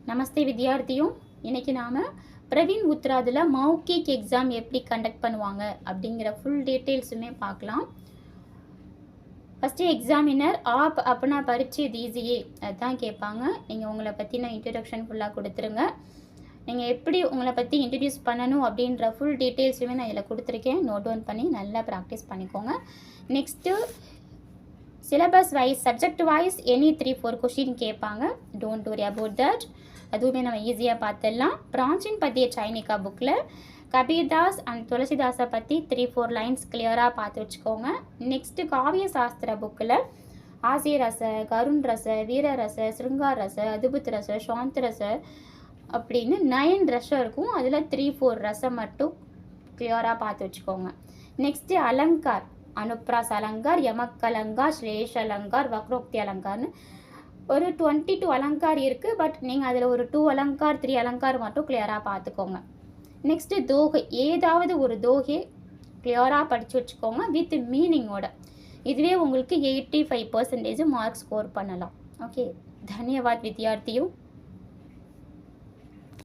நமஸ்தே வித்யார்த்தியும். இன்னைக்கு நாம பிரவீன் உத்ராதில் மௌக்கிக் எக்ஸாம் எப்படி கண்டக்ட் பண்ணுவாங்க அப்படிங்கிற ஃபுல் டீட்டெயில்ஸுமே பார்க்கலாம். ஃபஸ்ட்டு எக்ஸாமினர் ஆப் அப்படின்னா பரீட்சை தீசியே அதுதான் கேட்பாங்க. நீங்கள் உங்களை பற்றின இன்ட்ரடக்ஷன் ஃபுல்லாக கொடுத்துருங்க. நீங்கள் எப்படி உங்களை பற்றி இன்ட்ரடியூஸ் பண்ணணும் அப்படின்ற ஃபுல் டீட்டெயில்ஸுமே நான் இதில் கொடுத்துருக்கேன். நோட் டவுன் பண்ணி நல்லா ப்ராக்டிஸ் பண்ணிக்கோங்க. Next syllabus wise subject wise any 3-4 question கேட்பாங்க. Don't worry about that. அதுவுமே நம்ம ஈஸியாக பார்த்துடலாம். பிரான்சின் பற்றிய சைனிகா புக்கில் கபீர்தாஸ் அண்ட் துளசிதாஸை பற்றி 3-4 லைன்ஸ் கிளியராக பார்த்து வச்சுக்கோங்க. நெக்ஸ்ட்டு காவிய சாஸ்திர புக்கில் ஆசிய ரச, கருண் ரச, வீர ரச, சிருங்கார் ரச, அதுபுத் ரச, சாந்த் ரச அப்படின்னு 9 ரசம் இருக்கும். அதில் 3-4 ரசம் மட்டும் கிளியராக பார்த்து வச்சுக்கோங்க. நெக்ஸ்ட்டு அலங்கார், அனுப்ராஸ் அலங்கார், யமக் அலங்கார், ஸ்ரேஷ் அலங்கார், வக்ரோக்தி அலங்கார்னு ஒரு 22 அலங்கார் இருக்குது. பட் நீங்கள் அதில் ஒரு 2 அலங்கார் 3 அலங்கார் மட்டும் கிளியராக பார்த்துக்கோங்க. நெக்ஸ்ட்டு தோகை, ஏதாவது ஒரு தோகை கிளியராக படித்து வச்சுக்கோங்க வித் மீனிங்கோட. இதுவே உங்களுக்கு 85% மார்க் ஸ்கோர் பண்ணலாம். ஓகே, தன்யவாத் வித்யார்த்தியும்.